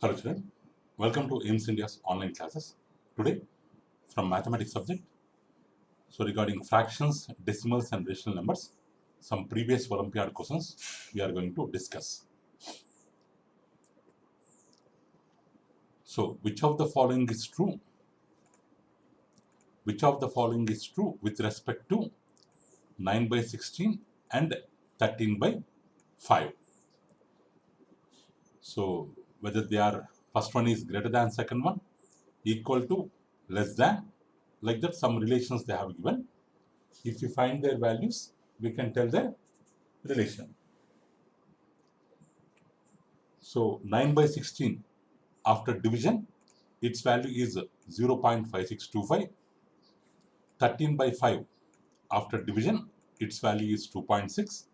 Hello children, welcome to AIMS India's online classes. Today from mathematics subject, so regarding fractions, decimals and rational numbers, some previous Olympiad questions we are going to discuss. So which of the following is true? Which of the following is true with respect to 9 by 16 and 13 by 5? So whether they are, first one is greater than second one, equal to, less than, like that some relations they have given. If we find their values, we can tell their relation. So 9 by 16 after division, its value is 0.5625. 13 by 5 after division, its value is 2.6.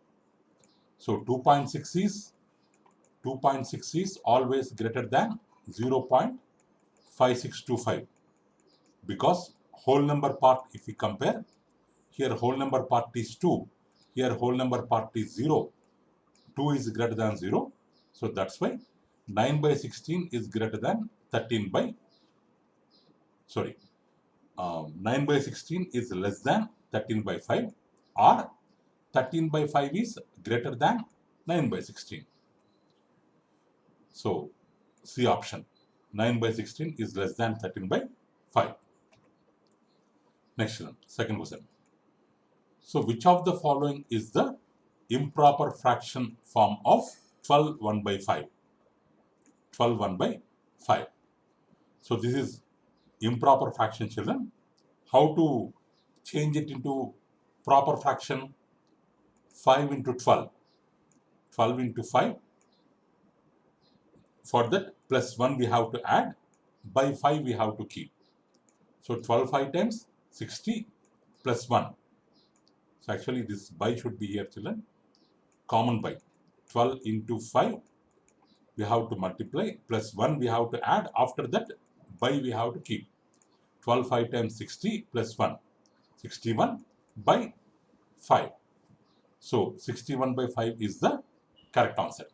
So 2.6 is always greater than 0.5625 because whole number part, if we compare, here whole number part is 2, here whole number part is 0, 2 is greater than 0. So that's why 9 by 16 is greater than 13 by, 9 by 16 is less than 13 by 5 or 13 by 5 is greater than 9 by 16. So C option, 9 by 16 is less than 13 by 5. Next one, second question. So which of the following is the improper fraction form of 12 1 by 5? 12 1 by 5. So this is improper fraction, children. How to change it into proper fraction? 5 into 12. 12 into 5. For that, plus 1 we have to add. By 5 we have to keep. So 12 5 times 60 plus 1. So actually this by should be here, children. Common by. 12 into 5 we have to multiply. Plus 1 we have to add. After that, by we have to keep. 12 5 times 60 plus 1. 61 by 5. So 61 by 5 is the correct answer.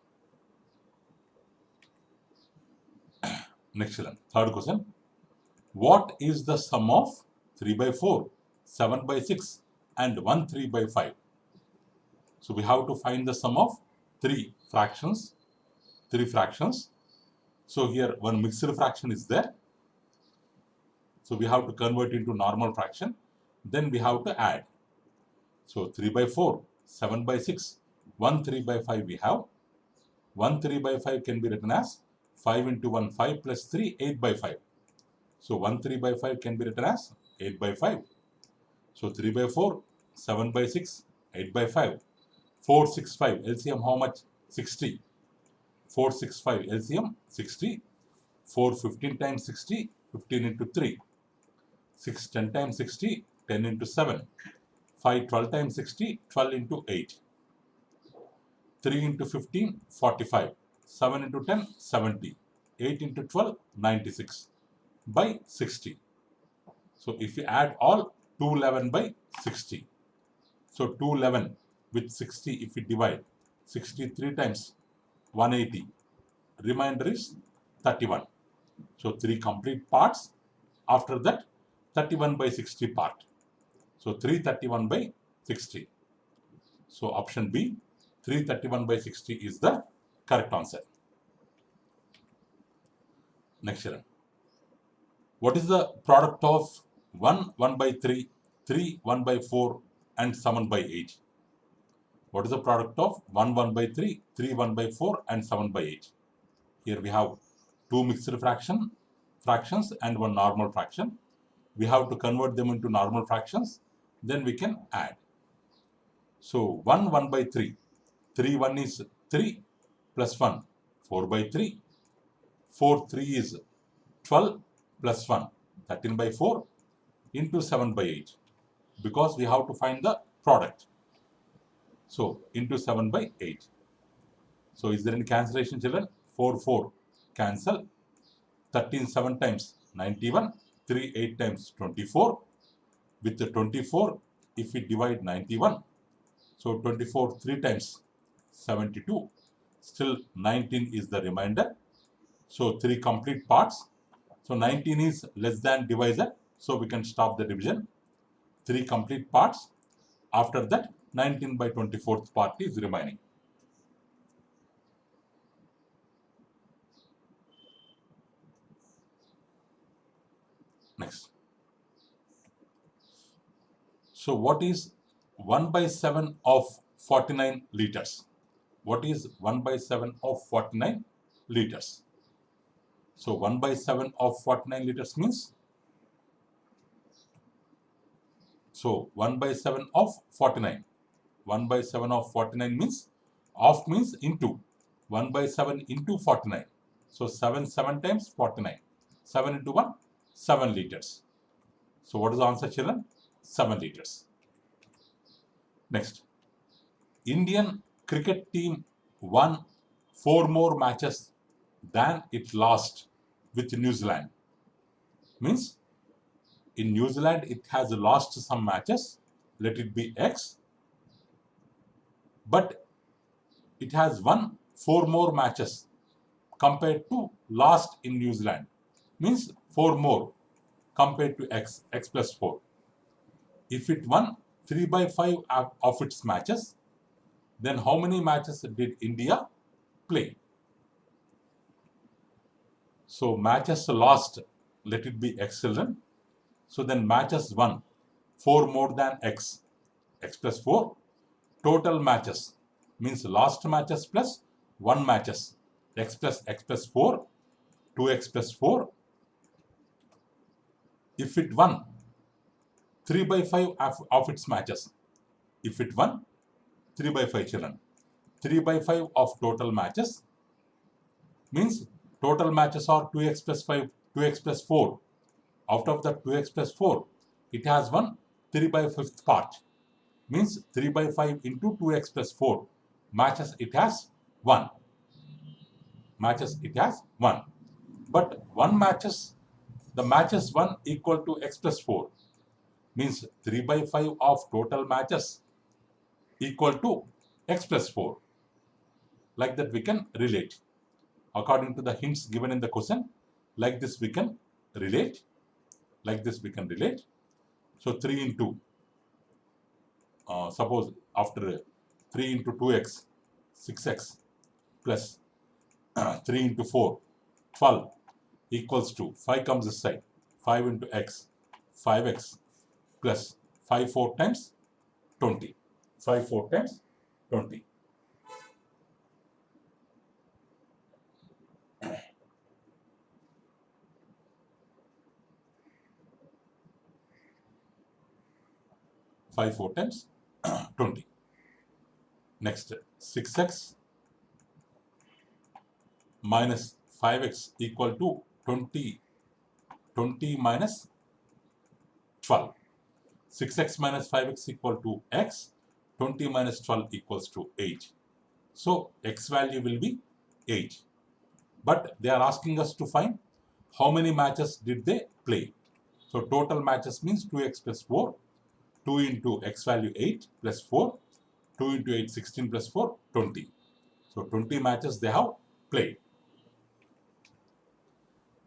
Next one, third question. What is the sum of 3 by 4, 7 by 6 and 1 3 by 5? So we have to find the sum of three fractions. So here one mixed fraction is there. So we have to convert into normal fraction. Then we have to add. So 3 by 4, 7 by 6, 1 3 by 5 we have. 1 3 by 5 can be written as 5 into 1, 5 plus 3, 8 by 5. So 1 3 by 5 can be written as 8 by 5. So 3 by 4, 7 by 6, 8 by 5. 4 6 5, LCM how much? 60. 4 6 5, LCM 60. 4 15 times 60, 15 into 3. 6 10 times 60, 10 into 7. 5 12 times 60, 12 into 8. 3 into 15, 45. 7 into 10, 70. 8 into 12, 96 by 60. So if we add all, 211 by 60. So 211 with 60 if we divide, 63 times 180. Remainder is 31. So 3 complete parts. After that, 31 by 60 part. So 331 by 60. So option B, 331 by 60 is the correct answer. Next one. What is the product of 1 1 by 3, 3 1 by 4 and 7 by 8? What is the product of 1 1 by 3, 3 1 by 4 and 7 by 8? Here we have two mixed fractions and one normal fraction. We have to convert them into normal fractions. Then we can add. So 1 1 by 3. 3 1 is 3 plus 1, 4 by 3. 4 3 is 12 plus 1, 13 by 4 into 7 by 8. Because we have to find the product. So into 7 by 8. So is there any cancellation, children? 4 4 cancel. 13 7 times 91. 3 8 times 24. With the 24, if we divide 91, so 24 3 times 72. Still 19 is the remainder. So 3 complete parts. So 19 is less than divisor, so we can stop the division. 3 complete parts. After that, 19 by 24th part is remaining. Next. So what is 1 by 7 of 49 liters? What is 1 by 7 of 49 liters? So 1 by 7 of 49 liters means, so 1 by 7 of 49. 1 by 7 of 49 means, of means into. 1 by 7 into 49. So 7 times 49. 7 into 1, 7 liters. So what is the answer, children? 7 liters. Next. Indian cricket team won 4 more matches than it lost with New Zealand. Means in New Zealand it has lost some matches, let it be X, but it has won 4 more matches compared to last in New Zealand. Means 4 more compared to X, X plus 4. If it won 3 by 5 of its matches, then how many matches did India play? So matches lost, let it be X children. So then matches won 4 more than X, X plus 4. Total matches means lost matches plus 1 matches, X plus 4, 2X plus 4. If it won 3 by 5 of its matches, if it won 3 by 5 children, 3 by 5 of total matches means total matches are 2x plus 5, 2x plus 4. Out of the 2x plus 4, it has won 3 by 5th part. Means 3 by 5 into 2x plus 4 matches it has 1. Matches it has 1. But 1 matches, the matches 1 equal to x plus 4. Means 3 by 5 of total matches equal to x plus 4. Like that we can relate. According to the hints given in the question, like this we can relate. Like this we can relate. So 3 into, suppose after 3 into 2x, 6x plus 3 into 4, 12 equals to 5 comes this side. 5 into x, 5x plus 5 4 times 20. 5 4 times 20. Five 4 times 20. Next, 6x minus 5x equal to 20. 20 minus 12. 6x minus 5x equal to x. 20 minus 12 equals to 8. So x value will be 8. But they are asking us to find how many matches did they play. So total matches means 2x plus 4. 2 into x value 8 plus 4. 2 into 8, 16 plus 4, 20. So 20 matches they have played.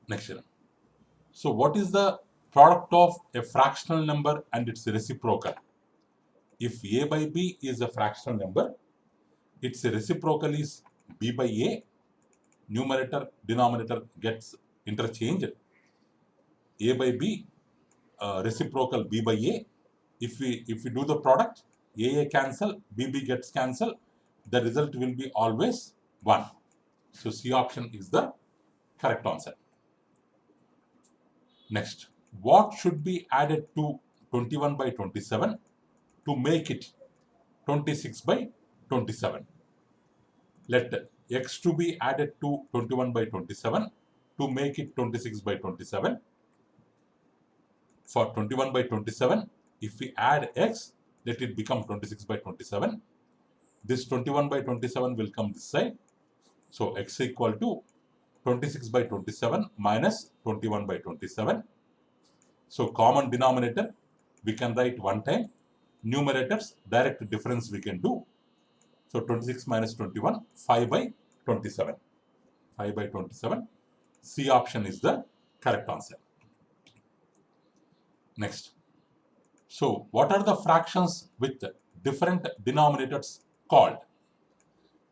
Next one. So what is the product of a fractional number and its reciprocal? If a by b is a fractional number, its reciprocal is b by a. Numerator, denominator gets interchanged. A by b, reciprocal b by a. If we do the product, a cancel, bb gets cancelled. The result will be always 1. So C option is the correct answer. Next, what should be added to 21 by 27 to make it 26 by 27? Let x to be added to 21 by 27 to make it 26 by 27. For 21 by 27, if we add x, let it become 26 by 27. This 21 by 27 will come this side. So x equal to 26 by 27 minus 21 by 27. So common denominator we can write one time. Numerators direct difference we can do. So 26 minus 21, 5 by 27. 5 by 27. C option is the correct answer. Next. So, what are the fractions with different denominators called?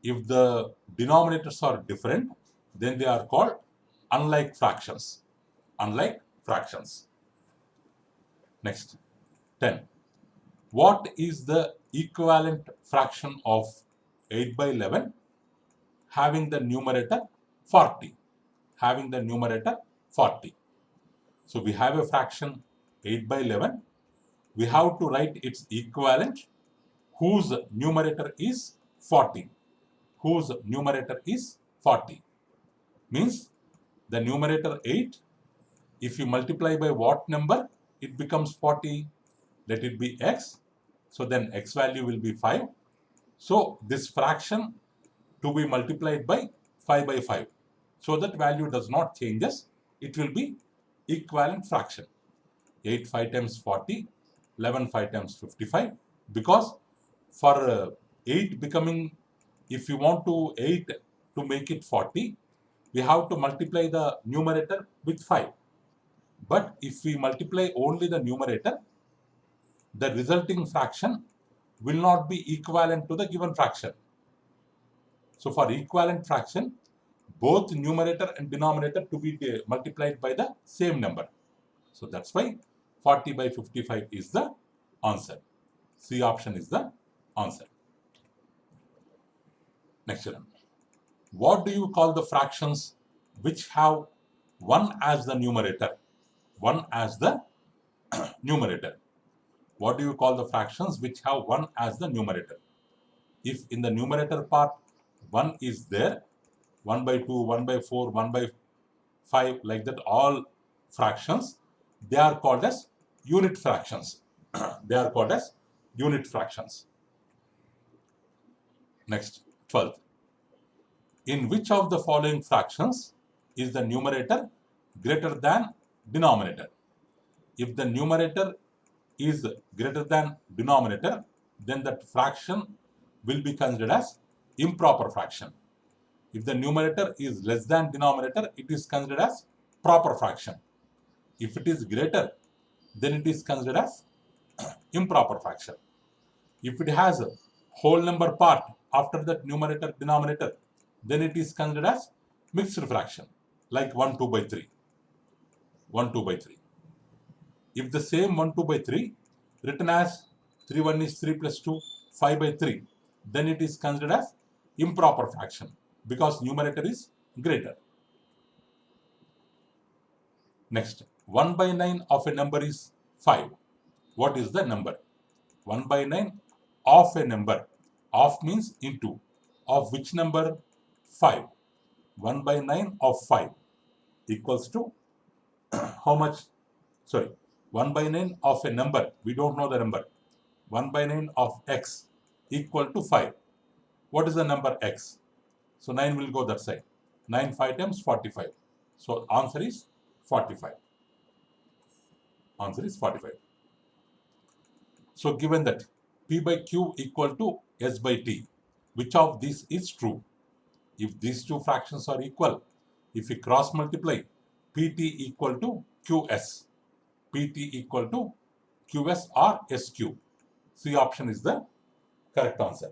If the denominators are different, then they are called unlike fractions. Unlike fractions. Next, 10. What is the equivalent fraction of 8 by 11 having the numerator 40? Having the numerator 40. So, we have a fraction 8 by 11. We have to write its equivalent whose numerator is 40. Whose numerator is 40. Means the numerator 8, if you multiply by what number, it becomes 40. Let it be x. So then x value will be 5. So this fraction to be multiplied by 5 by 5. So that value does not changes. It will be equivalent fraction. 8 5 times 40, 11 5 times 55. Because for 8 becoming, if you want to 8 to make it 40, we have to multiply the numerator with 5. But if we multiply only the numerator, the resulting fraction will not be equivalent to the given fraction. So for equivalent fraction, both numerator and denominator to be multiplied by the same number. So that's why 40 by 55 is the answer. C option is the answer. Next one. What do you call the fractions which have 1 as the numerator? 1 as the numerator. What do you call the fractions which have 1 as the numerator? If in the numerator part 1 is there, 1 by 2, 1 by 4, 1 by 5, like that, all fractions, they are called as unit fractions. They are called as unit fractions. Next, 12th. In which of the following fractions is the numerator greater than denominator? If the numerator is greater than denominator, then that fraction will be considered as improper fraction. If the numerator is less than denominator, it is considered as proper fraction. If it is greater, then it is considered as improper fraction. If it has a whole number part after that numerator denominator, then it is considered as mixed fraction, like 1 2 by 3. 1 2 by 3. If the same 1 2 by 3 written as 3 1 is 3 plus 2, 5 by 3, then it is considered as improper fraction because numerator is greater. Next, 1 by 9 of a number is 5. What is the number? 1 by 9 of a number. Of means into. Of which number? 5. 1 by 9 of 5 equals to how much? Sorry, 1 by 9 of a number. We don't know the number. 1 by 9 of x equal to 5. What is the number x? So 9 will go that side. 9 5 times 45. So answer is 45. Answer is 45. So given that P by Q equal to S by T, which of these is true? If these two fractions are equal, if we cross multiply, Pt equal to Qs. Pt equal to Qs or Sq. C option is the correct answer.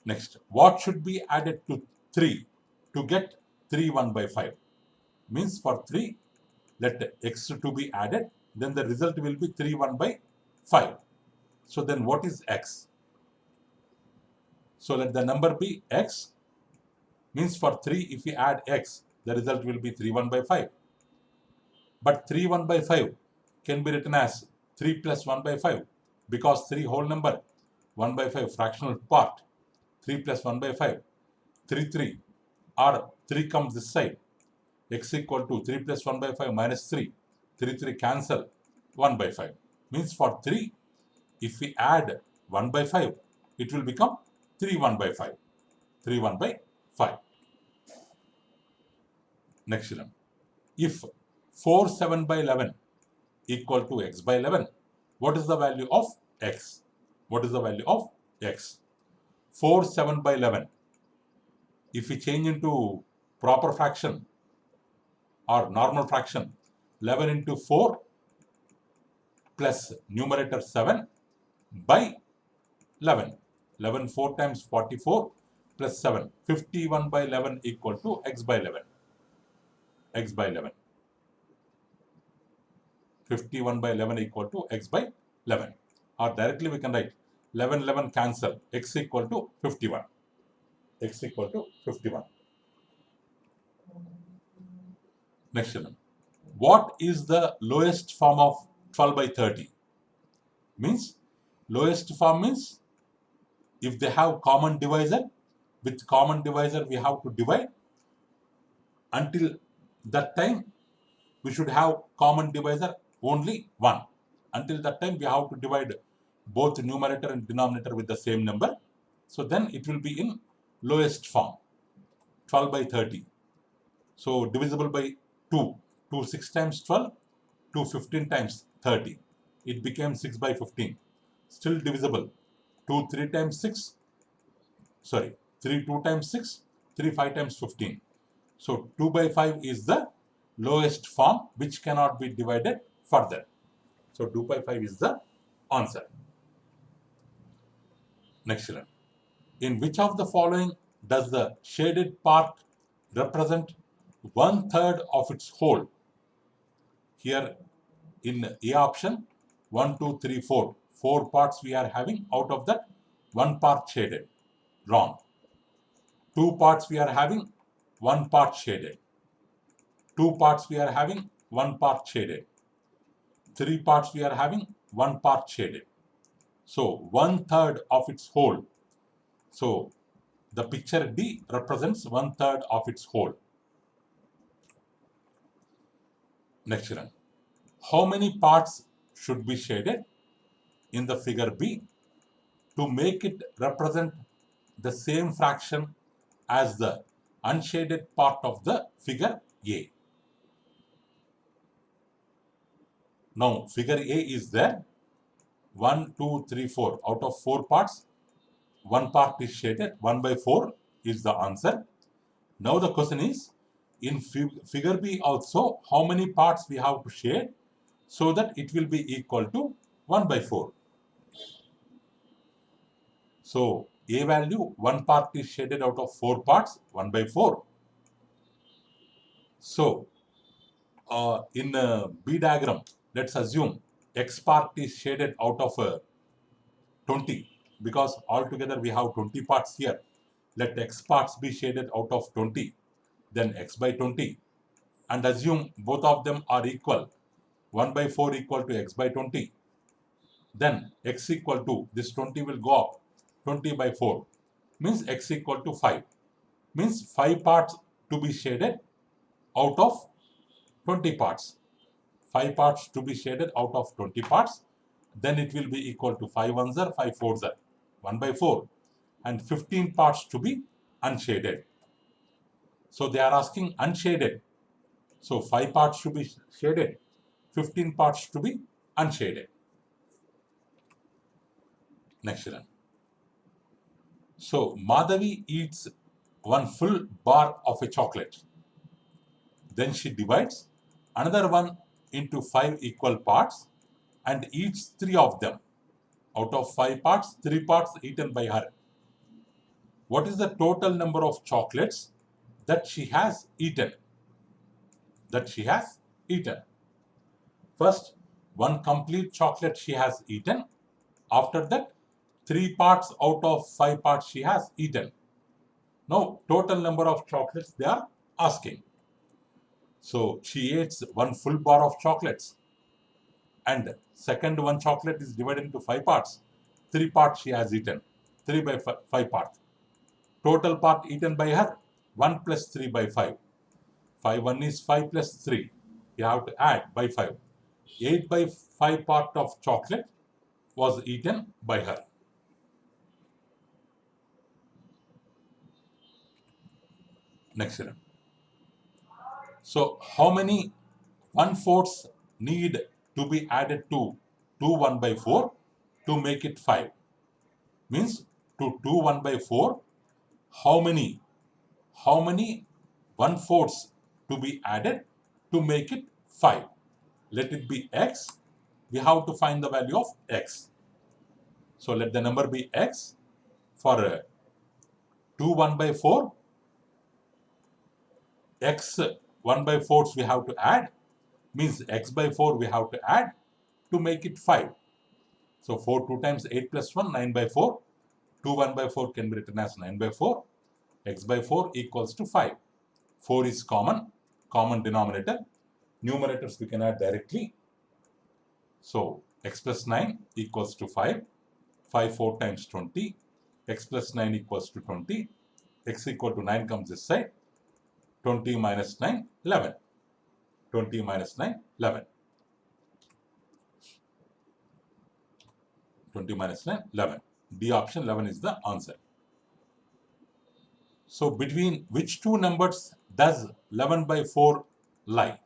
Next, what should be added to 3 to get 3 1 by 5? Means for 3, let x to be added, then the result will be 3 1 by 5. So then what is x? So let the number be x. Means for 3, if we add x, the result will be 3 1 by 5. But 3 1 by 5 can be written as 3 plus 1 by 5 because 3 whole number, 1 by 5 fractional part, 3 plus 1 by 5, 3 3, or 3 comes this side, x equal to 3 plus 1 by 5 minus 3, 3 3 cancel, 1 by 5. Means for 3, if we add 1 by 5, it will become 3 1 by 5. 3 1 by 5. Next one. If 4 7 by 11 equal to x by 11, what is the value of x? What is the value of x? 4 7 by 11. If we change into proper fraction or normal fraction, 11 into 4 plus numerator 7 by 11. 11 4 times 44 plus 7. 51 by 11 equal to x by 11. X by 11. 51 by 11 equal to x by 11. Or directly we can write 11 11 cancel, x equal to 51. X equal to 51. Next one. What is the lowest form of 12 by 30? Means lowest form means if they have common divisor, with common divisor we have to divide. Until that time we should have common divisor only 1. Until that time we have to divide both numerator and denominator with the same number. So then it will be in lowest form, 12 by 30. So divisible by 2. 2 6 times 12, 2 15 times 30. It became 6 by 15. Still divisible. 2 3 times 6. Sorry, 3 2 times 6, 3 5 times 15. So 2 by 5 is the lowest form which cannot be divided further. So 2 by 5 is the answer. Next one. In which of the following does the shaded part represent 1/3 of its whole? Here in A option, 1, 2, 3, 4. 4 parts we are having. Out of that, 1 part shaded. Wrong. 2 parts we are having, 1 part shaded. 2 parts we are having, 1 part shaded. 3 parts we are having, 1 part shaded. So 1/3 of its whole. So the picture D represents 1/3 of its whole. Next one. How many parts should be shaded in the figure B to make it represent the same fraction as the unshaded part of the figure A? Now figure A is there. 1, 2, 3, 4. Out of 4 parts, 1 part is shaded. 1 by 4 is the answer. Now the question is, in figure B also, how many parts we have to shade so that it will be equal to 1 by 4. So A value, 1 part is shaded out of 4 parts, 1 by 4. So in B diagram, let's assume X part is shaded out of 20, because altogether we have 20 parts here. Let X parts be shaded out of 20, then X by 20, and assume both of them are equal. 1 by 4 equal to X by 20. Then X equal to, this 20 will go up, 20 by 4, means X equal to 5. Means 5 parts to be shaded out of 20 parts. 5 parts to be shaded out of 20 parts. Then it will be equal to 5 ones are, 5 fours are, 1 by 4. And 15 parts to be unshaded. So they are asking unshaded. So 5 parts to be shaded, 15 parts to be unshaded. Next one. So Madhavi eats 1 full bar of a chocolate. Then she divides another one into 5 equal parts and eats 3 of them. Out of 5 parts, 3 parts eaten by her. What is the total number of chocolates that she has eaten? First, 1 complete chocolate she has eaten. After that, 3 parts out of 5 parts she has eaten. Now, total number of chocolates they are asking. So, she eats 1 full bar of chocolates. And second 1 chocolate is divided into 5 parts. 3 parts she has eaten. 3 by 5 parts. Total part eaten by her, 1 plus 3 by 5. 5 1 is 5 plus 3. You have to add by 5. 8 by 5 part of chocolate was eaten by her. Next one. So how many 1/4 need to be added to 2 1 by 4 to make it 5? Means to 2 1 by 4, how many 1/4 to be added to make it 5? Let it be x. We have to find the value of x. So let the number be x. For 2 1 by 4, x 1 by 4 we have to add, means x by 4 we have to add to make it 5. So 4 2 times 8 plus 1, 9 by 4. 2 1 by 4 can be written as 9 by 4. X by 4 equals to 5. 4 is common denominator. Numerators we can add directly. So x plus 9 equals to 5. 5 4 times 20. X plus 9 equals to 20. X equal to 9 comes this side. 20 minus 9, 11. 20 minus 9, 11. 20 minus 9, 11. D option 11 is the answer. So between which two numbers does 11 by 4 lie?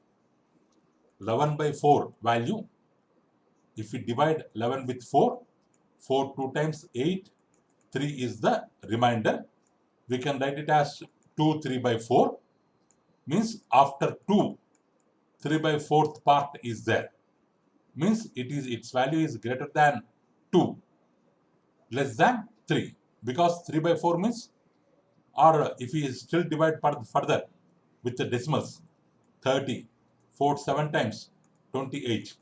11 by 4 value, if we divide 11 with 4, 4 2 times 8, 3 is the remainder. We can write it as 2 3 by 4, means after 2, 3 by 4th part is there. Means its value is greater than 2, less than 3, because 3 by 4 means, or if we still divide further with the decimals, 30, 4 7 times 28,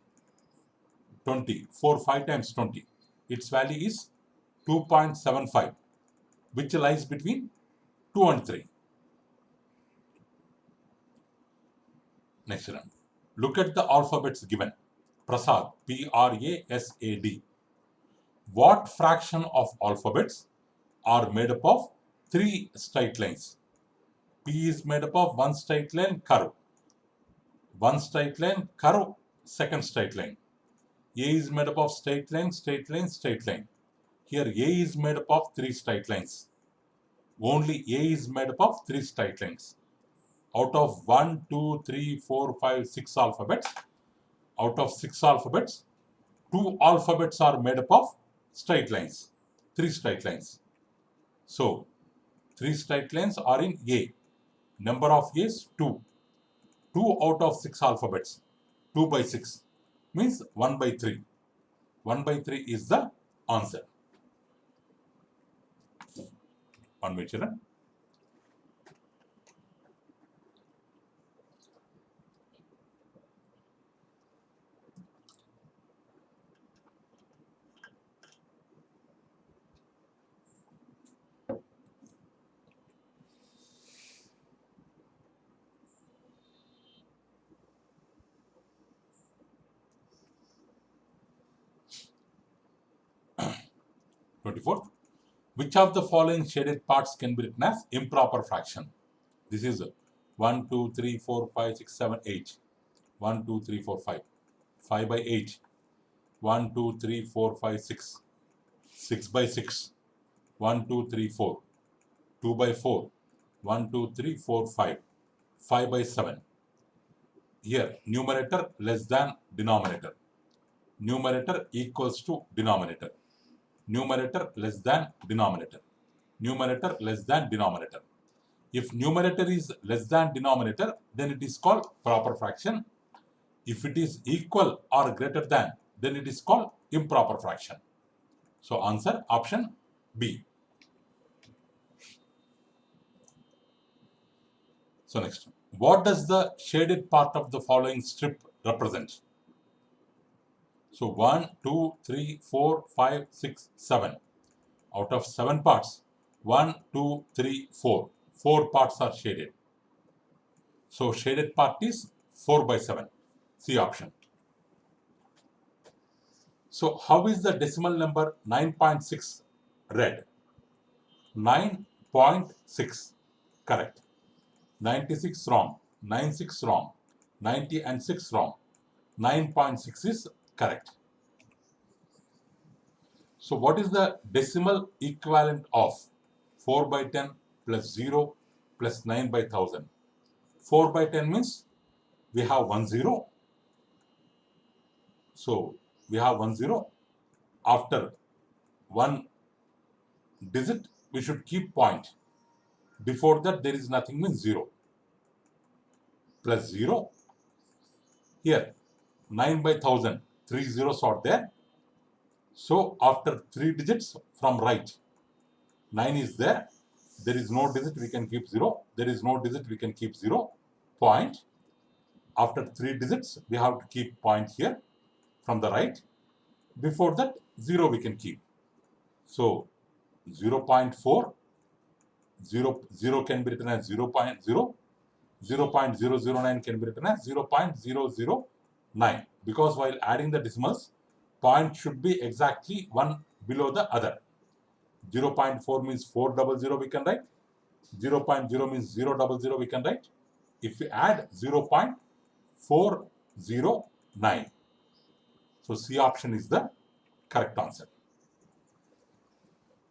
20, 4 5 times 20, its value is 2.75, which lies between 2 and 3. Next one. Look at the alphabets given. Prasad, Prasad. What fraction of alphabets are made up of 3 straight lines? P is made up of 1 straight line curve. 1 straight line curve, second straight line. A is made up of straight line, straight line, straight line. Here A is made up of 3 straight lines. Only A is made up of 3 straight lines. Out of 1, 2, 3, 4, 5, 6 alphabets, out of 6 alphabets, 2 alphabets are made up of straight lines, 3 straight lines. So 3 straight lines are in A. Number of A's 2. 2 out of 6 alphabets. 2 by 6 means 1 by 3. 1 by 3 is the answer. On which children? Twenty-fourth. Which of the following shaded parts can be written as improper fraction? This is 1, 2, 3, 4, 5, 6, 7, 8. 1, 2, 3, 4, 5. 5 by 8. 1, 2, 3, 4, 5, 6. 6 by 6. 1, 2, 3, 4. 2 by 4. 1, 2, 3, 4, 5. 5 by 7. Here, numerator less than denominator. Numerator equals to denominator. Numerator less than denominator. Numerator less than denominator. If numerator is less than denominator, then it is called proper fraction. If it is equal or greater than, then it is called improper fraction. So answer option B. So next, what does the shaded part of the following strip represent? So 1, 2, 3, 4, 5, 6, 7. Out of 7 parts, 1, 2, 3, 4. 4 parts are shaded. So shaded part is 4 by 7. C option. So how is the decimal number 9.6 read? 9.6. Correct. 96 wrong. 96 wrong. 90 and 6 wrong. 9.6 is correct. So what is the decimal equivalent of 4 by 10 plus 0 plus 9 by 1000? 4 by 10 means we have 1 0. So we have 1 0. After 1 digit, we should keep point. Before that, there is nothing, means 0. Plus 0. Here, 9 by 1000, 3 zeros are there. So, after 3 digits from right, 9 is there. There is no digit, we can keep 0. There is no digit, we can keep 0. Point. After 3 digits, we have to keep point here from the right. Before that, 0 we can keep. So, 0 0.4, 0 can be written as 0 0.0, 0 0.009 can be written as 0 0.009, because while adding the decimals, point should be exactly one below the other. 0 0.4 means 400 we can write, 0 0.0 means 000 we can write. If we add 0 0.409, so C option is the correct answer.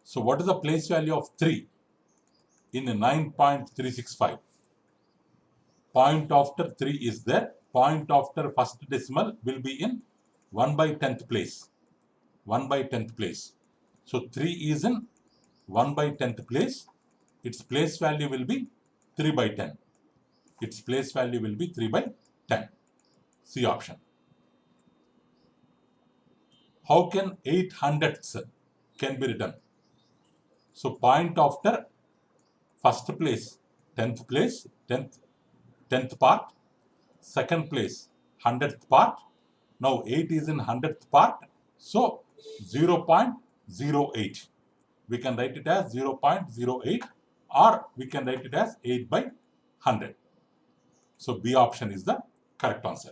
So what is the place value of 3 in 9.365? Point after 3 is there. Point after first decimal will be in 1 by 10th place. 1 by 10th place. So 3 is in 1 by 10th place. Its place value will be 3 by 10. Its place value will be 3 by 10. C option. How can 8 hundredths can be written? So point after first place, 10th place, 10th part, second place, 100th part. Now 8 is in 100th part, so 0.08. We can write it as 0.08, or we can write it as 8 by 100. So B option is the correct answer.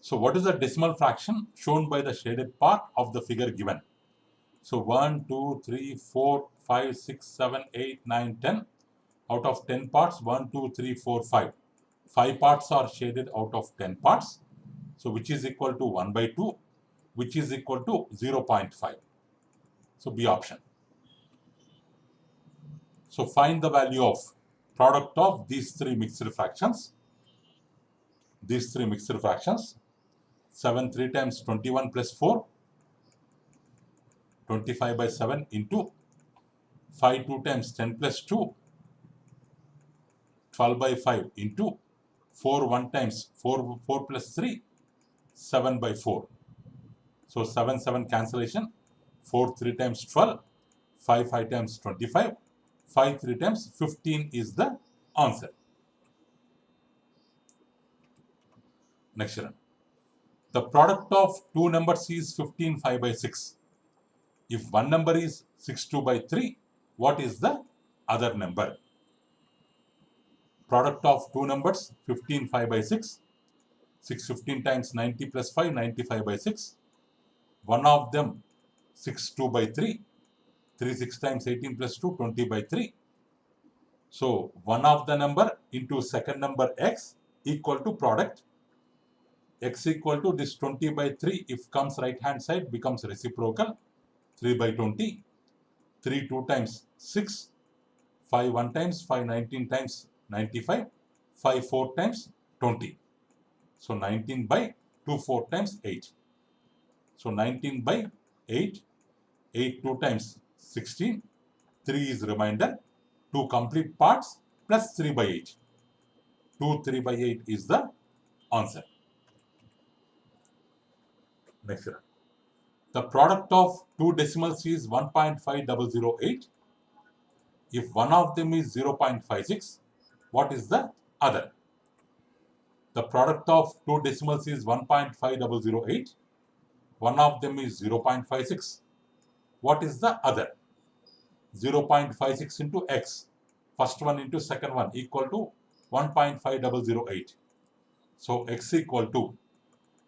So what is the decimal fraction shown by the shaded part of the figure given? So 1, 2, 3, 4, 5, 6, 7, 8, 9, 10. Out of 10 parts, 1, 2, 3, 4, 5. 5 parts are shaded out of 10 parts. So which is equal to 1 by 2, which is equal to 0.5. So B option. So find the value of product of these three mixed fractions. These three mixed fractions. 7 3 times 21 plus 4. 25 by 7 into 5 2 times 10 plus 2. 12 by 5 into 4 1 times 4 plus 3. 7 by 4. So 7 7 cancellation. 4 3 times 12. 5 5 times 25. 5 3 times 15 is the answer. Next one. The product of two numbers is 15 5 by 6. If one number is 6 2 by 3, what is the other number? Product of two numbers 15 5 by 6. 6 15 times 90 plus 5, 95 by 6. One of them 6 2 by 3. 3 6 times 18 plus 2, 20 by 3. So one of the number into second number x equal to product. X equal to this 20 by 3, if comes right hand side, becomes reciprocal. 3 by 20. 3 2 times 6. 5 1 times, 5 19 times 95. 5 4 times 20. So 19 by 2 4 times 8. So 19 by 8. 8 2 times 16. 3 is remainder. 2 complete parts plus 3 by 8. 2 3 by 8 is the answer. Next one. The product of two decimals is 1.5008. If one of them is 0.56, what is the other? The product of two decimals is 1.5008. One of them is 0.56. What is the other? 0.56 into x. First one into second one equal to 1.5008. So x equal to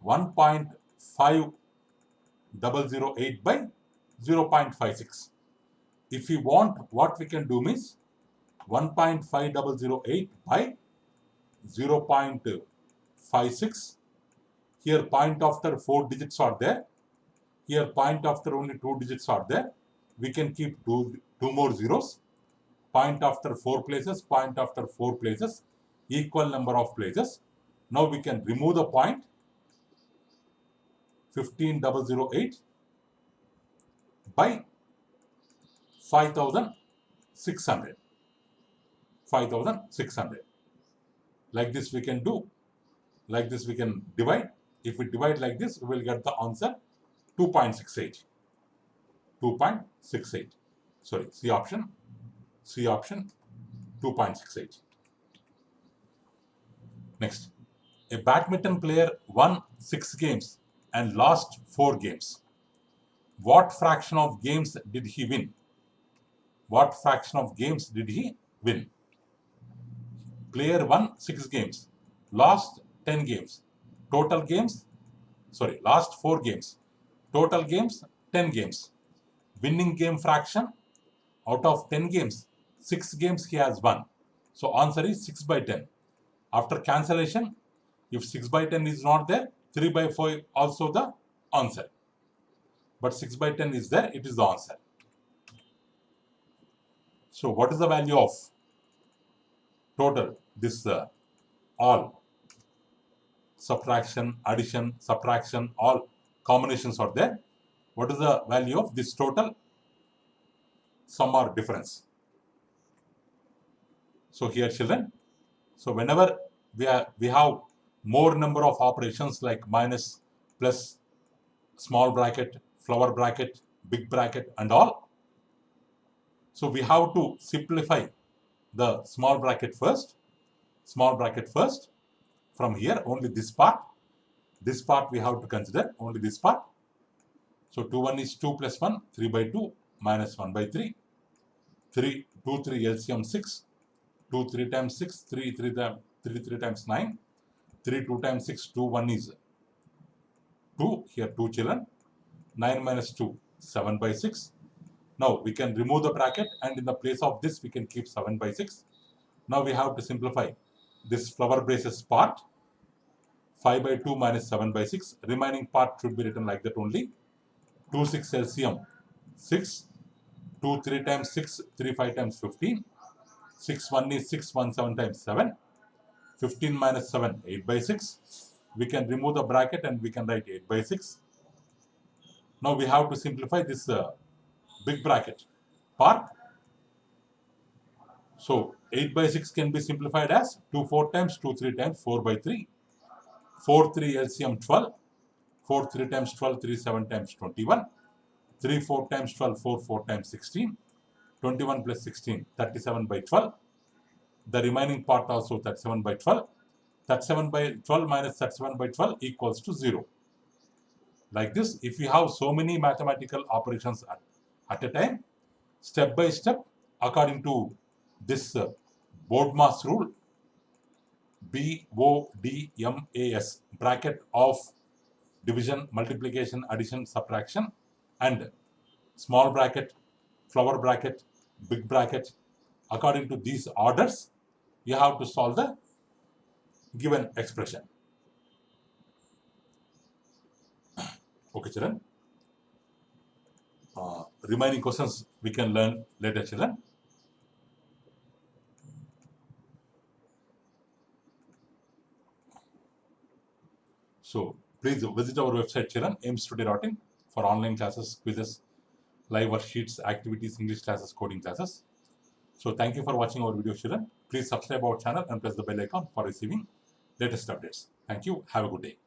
1.5008 by 0.56. If we want, what we can do means 1.5008 by 0.56. Here point after 4 digits are there. Here point after only 2 digits are there. We can keep two more zeros. Point after 4 places, point after 4 places, equal number of places. Now we can remove the point 15008 by 5,600. 5,600. Like this we can do. Like this we can divide. If we divide like this, we will get the answer 2.68. 2.68. Sorry, C option. C option 2.68. Next, a badminton player won 6 games and lost 4 games. What fraction of games did he win? What fraction of games did he win? Player won 6 games, lost 10 games. Total games, sorry, lost 4 games. Total games, 10 games. Winning game fraction, out of 10 games, 6 games he has won. So answer is 6 by 10. After cancellation, if 6 by 10 is not there, 3 by 4 also the answer. But 6 by 10 is there, it is the answer. So what is the value of total? This all subtraction, addition, subtraction, all combinations are there. What is the value of this total sum or difference? So here children, so whenever we have more number of operations like minus, plus, small bracket, flower bracket, big bracket and all, so we have to simplify the small bracket first. Small bracket first. From here only this part we have to consider, only this part. So 2 1 is 2 plus 1, 3 by 2 minus 1 by 3. 3 2 3 LCM 6. 2 3 times 6, 3 3 times 9. 3 2 times 6, 2 1 is 2. Here 2 children. 9 minus 2, 7 by 6. Now we can remove the bracket and in the place of this we can keep 7 by 6. Now we have to simplify this flower braces part. 5 by 2 minus 7 by 6. Remaining part should be written like that only. 2 6 LCM 6. 2 3 times 6, 3 5 times 15. 6 1 is 6, 1 7 times 7. 15 minus 7, 8 by 6. We can remove the bracket and we can write 8 by 6. Now we have to simplify this big bracket part. So 8 by 6 can be simplified as 2 4 times 2 3 times 4 by 3. 4 3 LCM 12. 4 3 times 12, 3 7 times 21. 3 4 times 12, 4 4 times 16. 21 plus 16, 37 by 12. The remaining part also 37 by 12. 37 by 12 minus 37 by 12 equals to 0. Like this, if we have so many mathematical operations at a time, step by step, according to this BODMAS rule, BODMAS, bracket of division, multiplication, addition, subtraction, and small bracket, flower bracket, big bracket, according to these orders, you have to solve the given expression. Okay, children. Remaining questions we can learn later, children. So please visit our website, children, aimstoday.in, for online classes, quizzes, live worksheets, activities, English classes, coding classes. So thank you for watching our video, children. Please subscribe our channel and press the bell icon for receiving latest updates. Thank you. Have a good day.